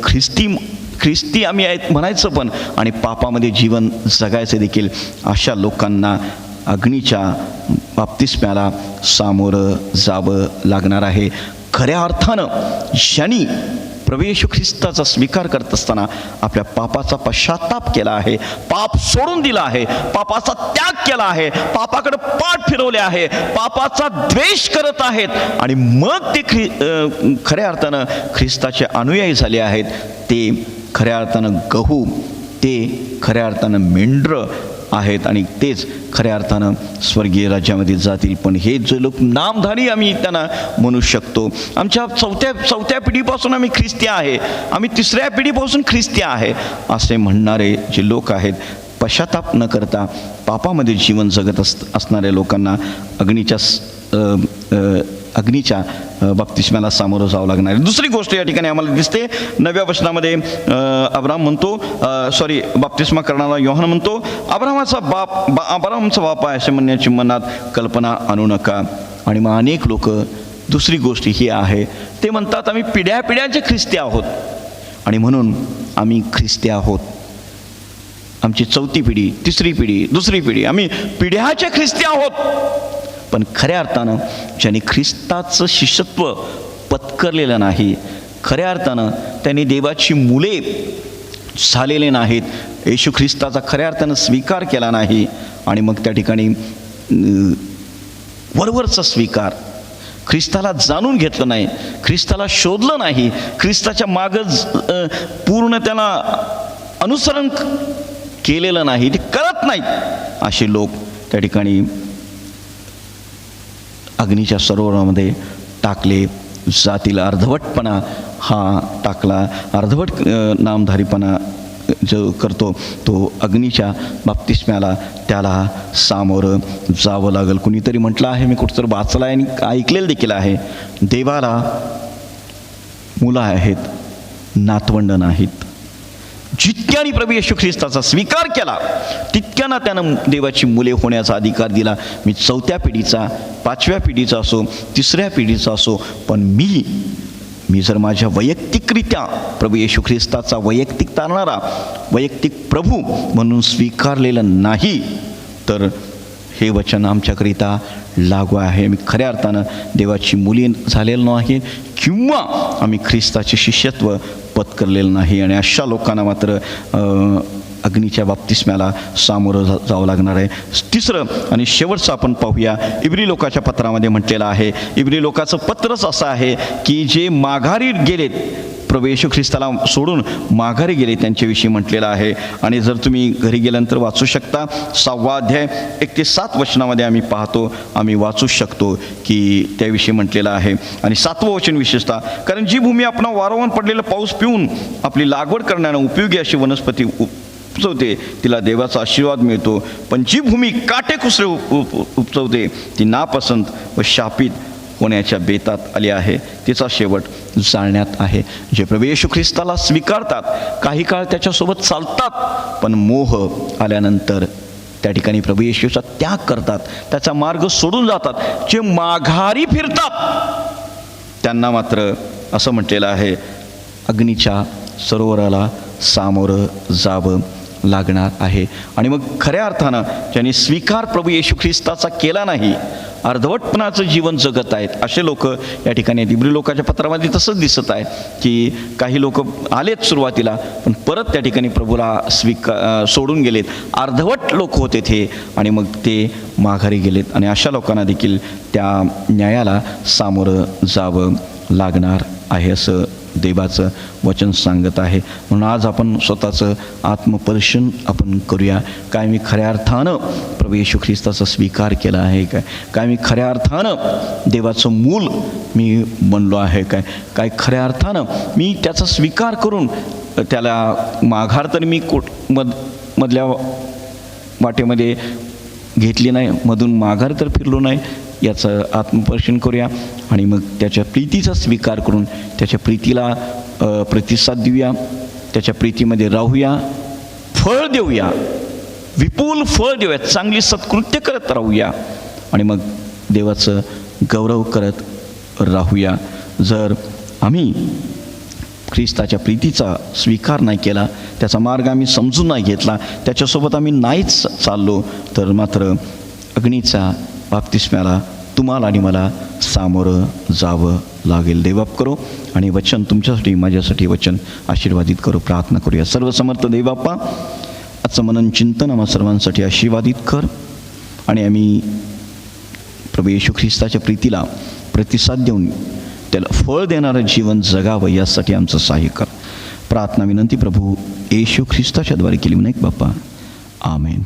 ख्रिस्ती आम्ही आहेत म्हणायचं पण आणि पापामध्ये जीवन जगायचं देखील. अशा लोकांना अग्नीच्या बाप्तिस्म्याला सामोरं जावं लागणार आहे. खऱ्या अर्थानं ज्यांनी प्रभू येशू ख्रिस्ताचा स्वीकार करत असताना आपल्या पापाचा पश्चाताप केला आहे, पाप सोडून दिला आहे, पापाचा त्याग केला आहे, पापाकडे पाठ फिरवले आहे, पापाचा द्वेष करत आहेत आणि मग ते खऱ्या अर्थानं ख्रिस्ताचे अनुयायी झाले आहेत. ते खऱ्या अर्थानं गहू, ते खऱ्या अर्थानं मेंढरं आहेत आणि तेच खऱ्या अर्थानं स्वर्गीय राज्यामध्ये जातील. पण हे जे लोक नामधारी आम्ही त्यांना म्हणू शकतो, आमच्या चौथ्या पिढीपासून आम्ही ख्रिस्ती आहे, आम्ही तिसऱ्या पिढीपासून ख्रिस्ती आहे असे म्हणणारे जे लोक आहेत, पश्चाताप न करता पापामध्ये जीवन जगत असणाऱ्या लोकांना अग्नीच्या बाप्तिस्म्याला सामोरं जावं लागणार आहे. दुसरी गोष्ट या ठिकाणी आम्हाला दिसते 9व्या वचनामध्ये बाप्तिस्मा करणारा योहान म्हणतो, अब्राहमाचा बाप आहे असे म्हणण्याची मनात कल्पना आणू नका. आणि मग अनेक लोक दुसरी गोष्ट ही आहे, ते म्हणतात आम्ही पिढ्यापिढ्यांचे ख्रिस्ती आहोत आणि म्हणून आम्ही ख्रिस्ती आहोत. आमची चौथी पिढी, तिसरी पिढी, दुसरी पिढी, आम्ही पिढ्याचे ख्रिस्ती आहोत. पण खऱ्या अर्थानं ज्यांनी ख्रिस्ताचं शिष्यत्व पत्करलेलं नाही, खऱ्या अर्थानं त्यांनी देवाची मुले झालेले नाहीत, येशू ख्रिस्ताचा खऱ्या अर्थानं स्वीकार केला नाही आणि मग त्या ठिकाणी वरवरचा स्वीकार, ख्रिस्ताला जाणून घेतलं नाही, ख्रिस्ताला शोधलं नाही, ख्रिस्ताच्या मागं पूर्ण त्याला अनुसरण केलेलं नाही, ते करत नाहीत, असे लोक त्या ठिकाणी अग्नीच्या सरोवरामध्ये टाकले जातील. अर्धवटपणा हा टाकला, अर्धवट नामधारीपणा जो करतो तो अग्नीच्या बाप्तिस्म्याला त्याला सामोरं जावं लागेल. कुणीतरी म्हटलं आहे, मी कुठंतरी वाचलं आहे आणि ऐकलेलं देखील आहे, देवाला मुलं आहेत, नातवंड नाहीत. जितक्याने प्रभू येशू ख्रिस्ताचा स्वीकार केला तितक्यानं त्यानं देवाची मुले होण्याचा अधिकार दिला. मी 4थ्या पिढीचा, 5व्या पिढीचा असो, 3ऱ्या पिढीचा असो, पण मी जर माझ्या वैयक्तिकरित्या प्रभू येशू ख्रिस्ताचा वैयक्तिक तारणारा वैयक्तिक प्रभू म्हणून स्वीकारलेलं नाही तर हे वचन आमच्याकरिता लागू आहे. आम्ही खऱ्या अर्थानं देवाची मुली झालेलो नाही किंवा आम्ही ख्रिस्ताचे शिष्यत्व पत्करलेलं नाही. आणि अशा लोकांना मात्र अग्नीच्या बाप्तिस्म्याला सामोरं जावं लागणार आहे. 3रं आणि शेवटचं आपण पाहूया. इब्री लोकाच्या पत्रामध्ये म्हटलेलं आहे. इब्री लोकाचं पत्रच असं आहे की जे माघारी गेलेत, प्रभू येशू ख्रिस्ताला सोडून माघारी गेले त्यांच्याविषयी म्हटलेलं आहे. आणि जर तुम्ही घरी गेल्यानंतर वाचू शकता 6वा अध्याय 1 ते 7 वचनामध्ये आम्ही पाहतो, आम्ही वाचू शकतो की त्याविषयी म्हटलेलं आहे. आणि 7वं वचन विशेषतः, कारण जी भूमी आपण वारंवार पडलेला पाऊस पिऊन आपली लागवड करण्यानं उपयोगी अशी वनस्पती उपजवते तिला देवाचा आशीर्वाद मिळतो, पण जी भूमी काटेकुसरे उपजवते ती नापसंत व शापित होण्याच्या बेतात आली आहे, तिचा शेवट जाळण्यात आहे. जे प्रभू येशू ख्रिस्ताला स्वीकारतात, काही काळ त्याच्यासोबत चालतात, पण मोह आल्यानंतर त्या ठिकाणी प्रभू येशूचा त्याग करतात, त्याचा मार्ग सोडून जातात. जे माघारी फिरतात त्यांना मात्र असं म्हटलेलं आहे, अग्नीच्या सरोवराला सामोरं जावं लागणार आहे. आणि मग खऱ्या अर्थानं ज्यांनी स्वीकार प्रभू येशू ख्रिस्ताचा केला नाही, अर्धवटपणाचं जीवन जगत आहेत, असे लोक या ठिकाणी इब्री लोकाच्या पत्रामध्ये तसंच दिसत आहे की काही लोक आलेत सुरुवातीला पण परत त्या ठिकाणी प्रभूला सोडून गेलेत. अर्धवट लोक होते ते आणि मग ते माघारी गेलेत. आणि अशा लोकांना देखील त्या न्यायाला सामोरं जावं लागणार आहे असं देवाचं वचन सांगत आहे. म्हणून आज आपण स्वतःचं आत्मपरीक्षण आपण करूया. काय मी खऱ्या अर्थानं प्रभू येशू ख्रिस्ताचा स्वीकार केला आहे काय मी खऱ्या अर्थानं देवाचं मूल मी बनलो आहे काय खऱ्या अर्थानं मी त्याचा स्वीकार करून त्याला माघार तर मी मधल्या वाटेमध्ये घेतली नाही, मधून माघार तर फिरलो नाही, याचं आत्मपरीक्षण करूया. आणि मग त्याच्या प्रीतीचा स्वीकार करून त्याच्या प्रीतीला प्रतिसाद देऊया, त्याच्या प्रीतीमध्ये राहूया, फळ देऊया, विपुल फळ देऊया, चांगली सत्कृत्य करत राहूया आणि मग देवाचं गौरव करत राहूया. जर आम्ही ख्रिस्ताच्या प्रीतीचा स्वीकार नाही केला, त्याचा मार्ग आम्ही समजून नाही घेतला, त्याच्यासोबत आम्ही नाहीच चाललो, तर मात्र अग्नीचा बाप्तिस्म्याला तुम्हाला आणि मला सामोरं जावं लागेल. देवबाप करो आणि वचन तुमच्यासाठी माझ्यासाठी वचन आशीर्वादित करो. प्रार्थना करूया. सर्वसमर्थ देवबाप्पा, आजचं मनन चिंतन आम्हा सर्वांसाठी आशीर्वादित कर आणि आम्ही प्रभू येशू ख्रिस्ताच्या प्रीतीला प्रतिसाद देऊन त्याला फळ देणारं जीवन जगावं यासाठी आमचं सहाय्य कर. प्रार्थना विनंती प्रभू येशू ख्रिस्ताच्या द्वारे केली म्हणून एक बाप्पा. आमेन.